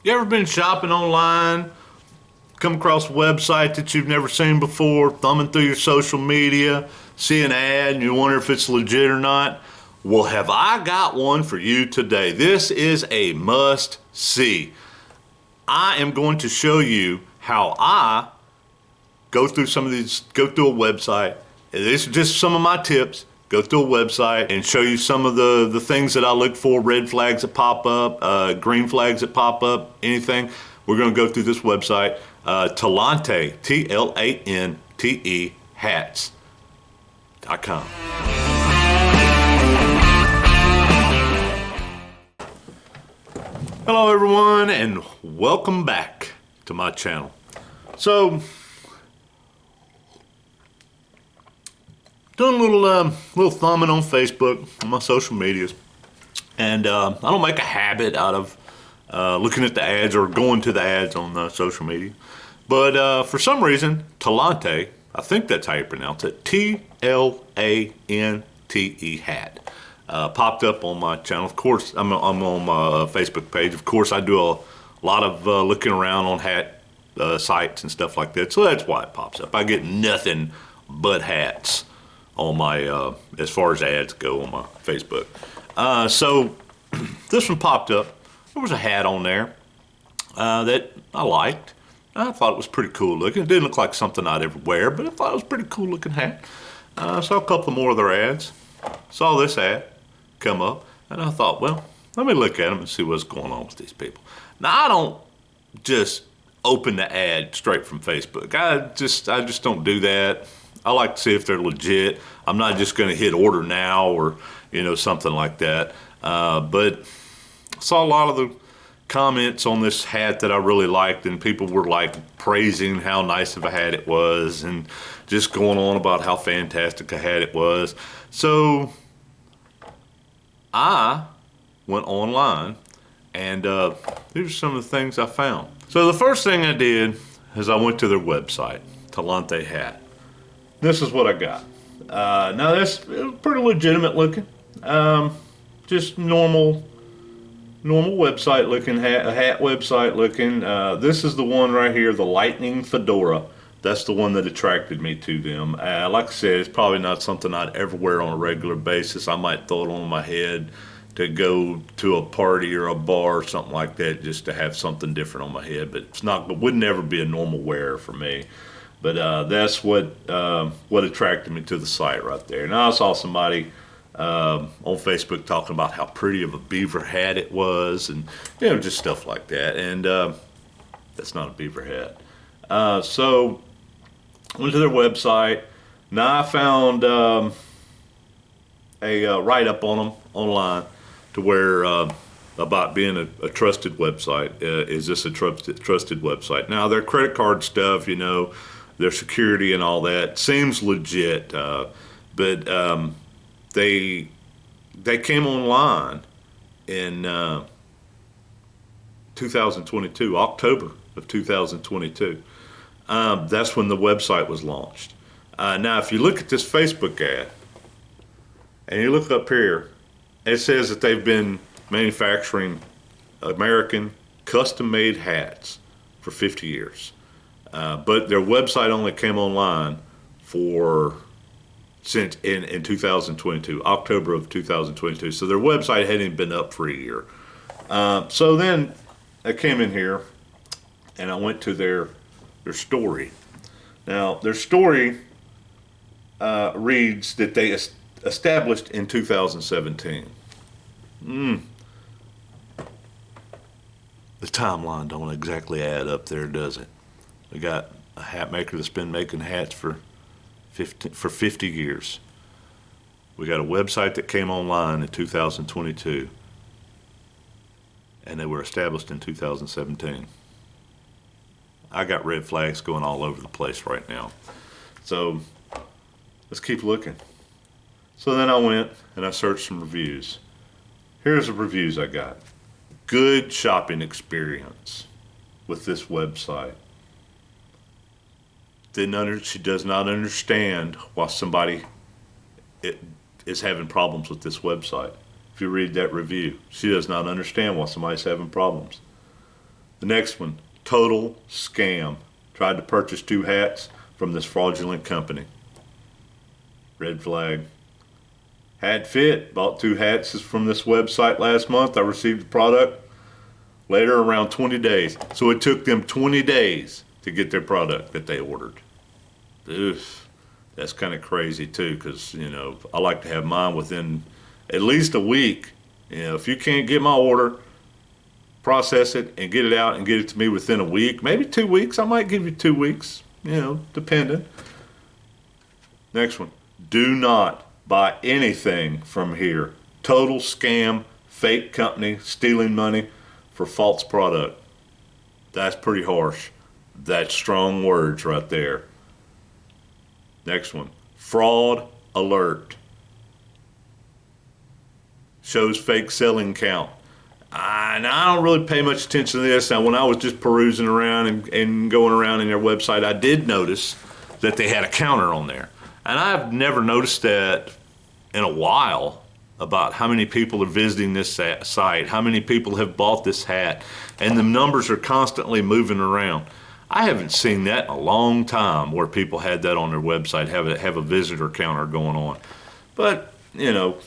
You ever been shopping online, come across a website that you've never seen before, thumbing through your social media, see an ad, and you wonder if it's legit or not? Well, have I got one for you today. This is a must see. I am going to show you how I go through go through a website. These are just some of my tips. Go through a website and show you some of the things that I look for, red flags that pop up, green flags that pop up, anything. We're going to go through this website, Talante, T-L-A-N-T-E, hats.com. Hello everyone and welcome back to my channel. So, doing a little thumbing on Facebook, on my social medias, and I don't make a habit out of looking at the ads or going to the ads on social media, but for some reason, Talante, I think that's how you pronounce it, T-L-A-N-T-E hat, popped up on my channel. Of course, I'm on my Facebook page. Of course, I do a lot of looking around on hat sites and stuff like that, so that's why it pops up. I get nothing but hats on my, as far as ads go on my Facebook. So this one popped up. There was a hat on there that I liked. I thought it was pretty cool looking. It didn't look like something I'd ever wear, but I thought it was a pretty cool looking hat. Saw a couple more of their ads. Saw this ad come up, and I thought, well, let me look at them and see what's going on with these people. Now, I don't just open the ad straight from Facebook. I just don't do that. I like to see if they're legit. I'm not just going to hit order now or, something like that. But I saw a lot of the comments on this hat that I really liked, and people were like praising how nice of a hat it was and just going on about how fantastic a hat it was. So I went online, and these are some of the things I found. So the first thing I did is I went to their website, Talante Hat. This is what I got. Now this is pretty legitimate looking. Just normal website looking hat, a hat website looking. This is the one right here, the Lightning Fedora. That's the one that attracted me to them. Like I said, it's probably not something I'd ever wear on a regular basis. I might throw it on my head to go to a party or a bar or something like that, just to have something different on my head. But it would never be a normal wear for me. But that's what attracted me to the site right there. Now I saw somebody on Facebook talking about how pretty of a beaver hat it was, and just stuff like that. And that's not a beaver hat. So went to their website. Now I found a write-up on them online to where about being a trusted website. Is this a trusted website? Now their credit card stuff, their security and all that seems legit, but they came online in 2022, October of 2022. That's when the website was launched. Now, if you look at this Facebook ad and you look up here, it says that they've been manufacturing American custom-made hats for 50 years. But their website only came online since in 2022, October of 2022. So their website hadn't been up for a year. So then I came in here and I went to their story. Now their story reads that they established in 2017. The timeline don't exactly add up there, does it? We got a hat maker that's been making hats for 50 years. We got a website that came online in 2022, and they were established in 2017. I got red flags going all over the place right now. So let's keep looking. So then I went and I searched some reviews. Here's the reviews I got. Good shopping experience with this website. She does not understand why somebody is having problems with this website. If you read that review, she does not understand why somebody's having problems. The next one, total scam. Tried to purchase 2 hats from this fraudulent company. Red flag. Hat fit. Bought 2 hats from this website last month. I received the product later around 20 days. So it took them 20 days to get their product that they ordered. Oof. That's kind of crazy too, because, you know, I like to have mine within at least a week. You know, if you can't get my order, process it and get it out and get it to me within a week, maybe 2 weeks. I might give you 2 weeks, you know, depending. Next one. Do not buy anything from here. Total scam, fake company, stealing money for false product. That's pretty harsh. That's strong words right there. Next one. Fraud alert. Shows fake selling count. And I don't really pay much attention to this. Now, when I was just perusing around and going around in their website, I did notice that they had a counter on there. And I've never noticed that in a while, about how many people are visiting this site, how many people have bought this hat, and the numbers are constantly moving around. I haven't seen that in a long time where people had that on their website, have a visitor counter going on. But, you know,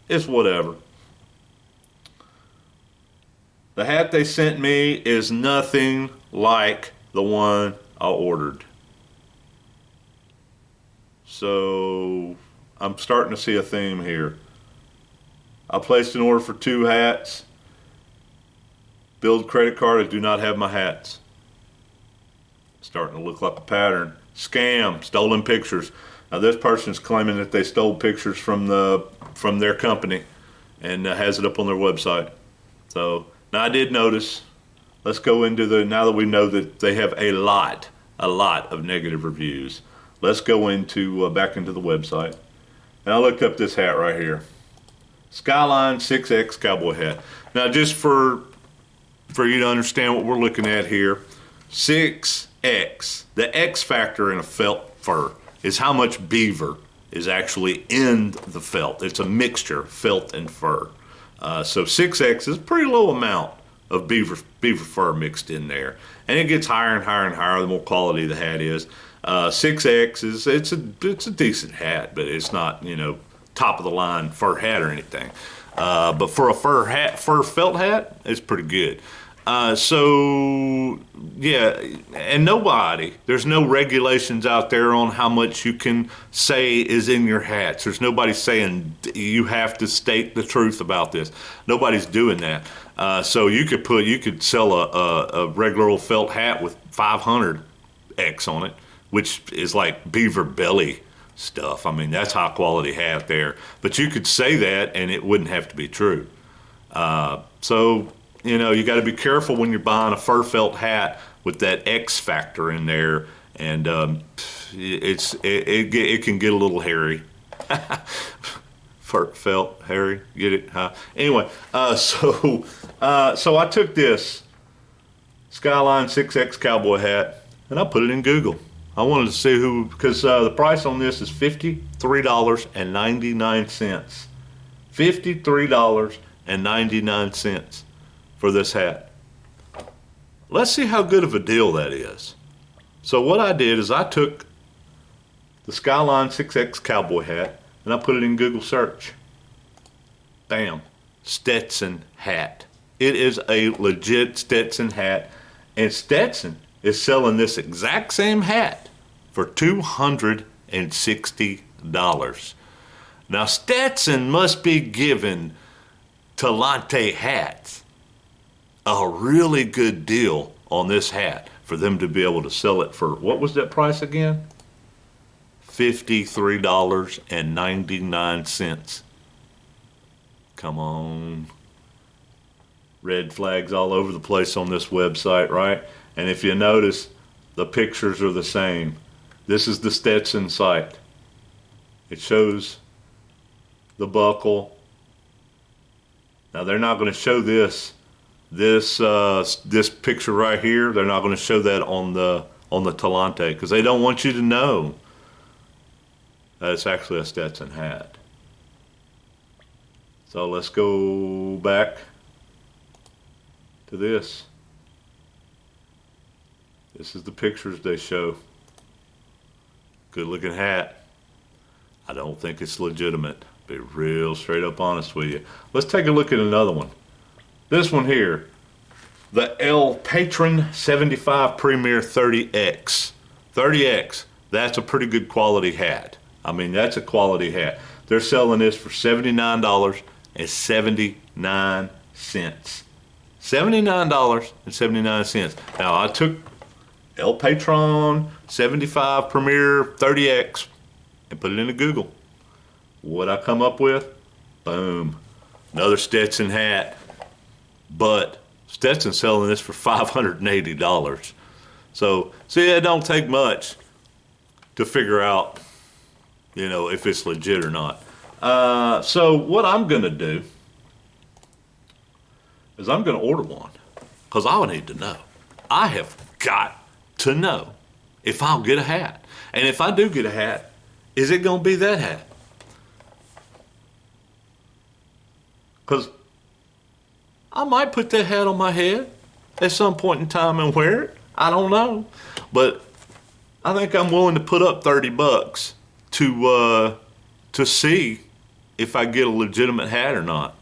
it's whatever. The hat they sent me is nothing like the one I ordered. So I'm starting to see a theme here. I placed an order for 2 hats. Billed credit card, I do not have my hats. Starting to look like a pattern. Scam, stolen pictures. Now this person's claiming that they stole pictures from their company and has it up on their website. So now I did notice. Let's go into now that we know that they have a lot of negative reviews. Let's go into back into the website. And I looked up this hat right here. Skyline 6X cowboy hat. Now just for you to understand what we're looking at here, 6X, the X factor in a felt fur is how much beaver is actually in the felt. It's a mixture, felt and fur. So 6X is a pretty low amount of beaver fur mixed in there. And it gets higher and higher and higher the more quality the hat is. 6X is it's a decent hat, but it's not, you know, top of the line fur hat or anything. But for a fur felt hat, it's pretty good. So yeah, and there's no regulations out there on how much you can say is in your hats. There's nobody saying you have to state the truth about this. Nobody's doing that. So you could sell a regular old felt hat with 500X on it, which is like beaver belly stuff. I mean, that's high quality hat there. But you could say that and it wouldn't have to be true. So, you know, you got to be careful when you're buying a fur felt hat with that X factor in there, and it can get a little hairy. Fur felt hairy, get it? Anyway, so I took this Skyline 6X cowboy hat and I put it in Google. I wanted to see because the price on this is $53.99. $53.99 for this hat. Let's see how good of a deal that is. So what I did is I took the Skyline 6X cowboy hat and I put it in Google search. Bam, Stetson hat. It is a legit Stetson hat, and Stetson is selling this exact same hat for $260. Now Stetson must be giving Talante hats a really good deal on this hat for them to be able to sell it for, what was that price again? $53.99. Come on. Red flags all over the place on this website, right? And if you notice, the pictures are the same. This is the Stetson site. It shows the buckle. Now they're not going to show this picture right here. They're not going to show that on the Talante because they don't want you to know that it's actually a Stetson hat. So let's go back to this. This is the pictures they show. Good looking hat. I don't think it's legitimate. Be real straight up honest with you. Let's take a look at another one. This one here, the El Patron 75 Premier 30X. 30X, that's a pretty good quality hat. I mean, that's a quality hat. They're selling this for $79.79. $79.79. Now, I took El Patron 75 Premier 30X and put it into Google. What I come up with? Boom. Another Stetson hat. But Stetson's selling this for $580. So, see, it don't take much to figure out, you know, if it's legit or not. So what I'm going to do is I'm going to order one because I need to know. I have got to know if I'll get a hat. And if I do get a hat, is it going to be that hat? Because I might put that hat on my head at some point in time and wear it. I don't know. But I think I'm willing to put up $30 to see if I get a legitimate hat or not.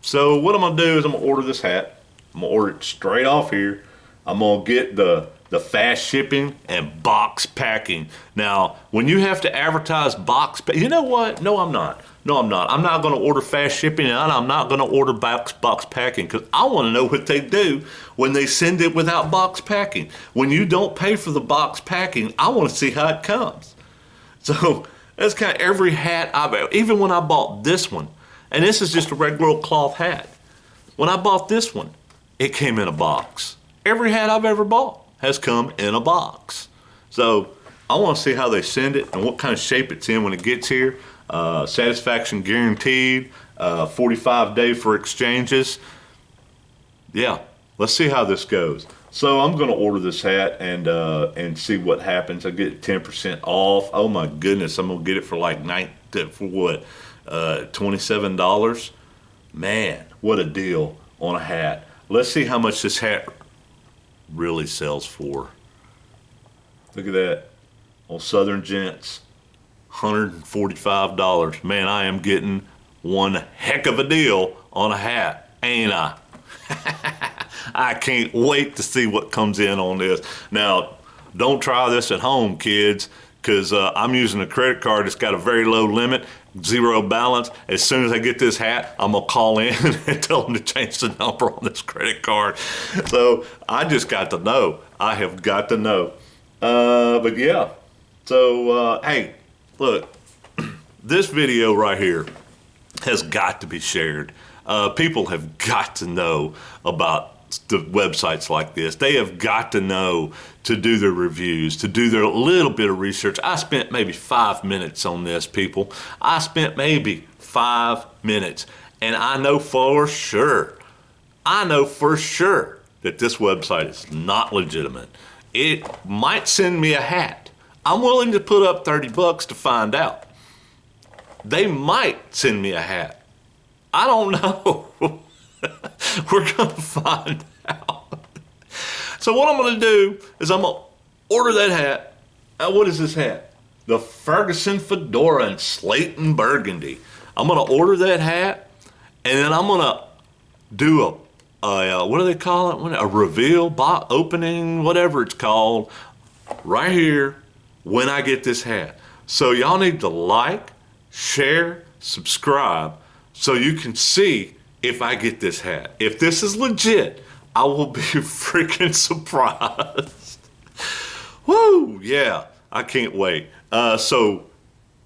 So what I'm going to do is I'm going to order this hat. I'm going to order it straight off here. I'm going to get the fast shipping and box packing. Now, when you have to advertise box packing, you know what? No, I'm not. I'm not going to order fast shipping, and I'm not going to order box packing because I want to know what they do when they send it without box packing. When you don't pay for the box packing, I want to see how it comes. So that's kind of every hat even when I bought this one, and this is just a regular old cloth hat. When I bought this one, it came in a box. Every hat I've ever bought has come in a box. So I want to see how they send it and what kind of shape it's in when it gets here. Satisfaction guaranteed, 45-day for exchanges. Yeah, let's see how this goes. So I'm going to order this hat and see what happens. I get 10% off. Oh my goodness, I'm going to get it for like $27. Man, what a deal on a hat. Let's see how much this hat really sells for. Look at that on Southern Gents. $145. Man, I am getting one heck of a deal on a hat, ain't I? I can't wait to see what comes in on this. Now, don't try this at home, kids, because I'm using a credit card that's got a very low limit, zero balance. As soon as I get this hat, I'm going to call in and tell them to change the number on this credit card. So I just got to know. I have got to know. But yeah, so hey, look, this video right here has got to be shared. People have got to know about the websites like this. They have got to know to do their reviews, to do their little bit of research. I spent maybe 5 minutes on this, people. I spent maybe 5 minutes, and I know for sure that this website is not legitimate. It might send me a hat. I'm willing to put up $30 to find out. They might send me a hat. I don't know. We're going to find out. So what I'm going to do is I'm going to order that hat. What is this hat? The Ferguson Fedora in slate and burgundy. I'm going to order that hat, and then I'm going to do a what do they call it? A reveal, box opening, whatever it's called, right here when I get this hat. So y'all need to like, share, subscribe, so you can see if I get this hat. If this is legit, I will be freaking surprised. Woo, yeah, I can't wait. So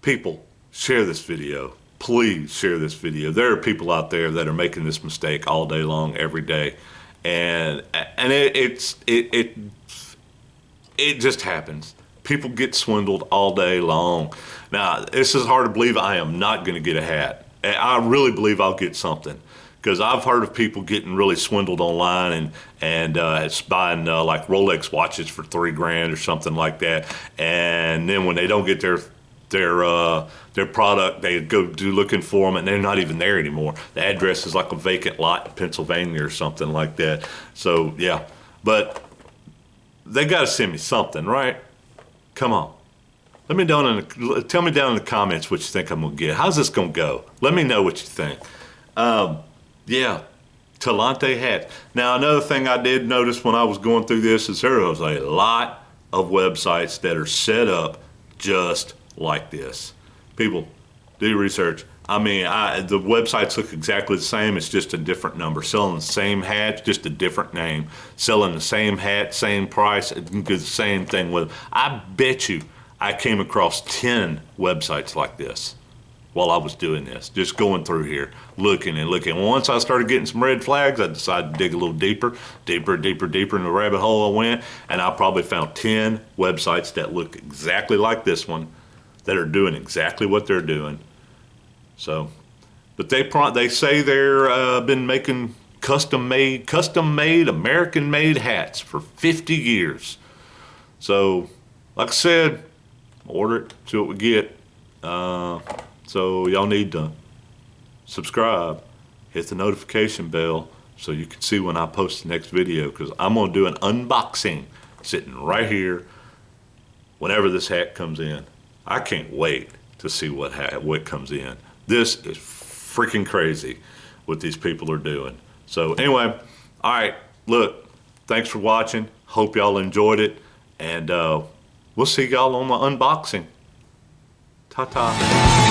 people, share this video. Please share this video. There are people out there that are making this mistake all day long, every day. And it just happens. People get swindled all day long. Now, this is hard to believe. I am not going to get a hat. I really believe I'll get something, because I've heard of people getting really swindled online and it's buying like Rolex watches for $3,000 or something like that. And then when they don't get their product, they go do looking for them, and they're not even there anymore. The address is like a vacant lot in Pennsylvania or something like that. So yeah, But they got to send me something, right? Come on. Tell me down in the comments what you think I'm gonna get. How's this gonna go? Let me know what you think. Yeah, Talante hat. Now another thing I did notice when I was going through this is there was a lot of websites that are set up just like this. People, do your research. I mean, the websites look exactly the same. It's just a different number. Selling the same hat, just a different name. Selling the same hat, same price, the same thing with. I bet you I came across 10 websites like this while I was doing this, just going through here, looking and looking. Once I started getting some red flags, I decided to dig a little deeper in the rabbit hole I went, and I probably found 10 websites that look exactly like this one, that are doing exactly what they're doing. So, but they say they're been making custom-made, American-made hats for 50 years. So, like I said, order it, see what we get. So y'all need to subscribe, hit the notification bell so you can see when I post the next video, because I'm gonna do an unboxing sitting right here whenever this hat comes in. I can't wait to see what comes in. This is freaking crazy what these people are doing. So anyway, all right, look, thanks for watching. Hope y'all enjoyed it, and we'll see y'all on the unboxing. Ta-ta.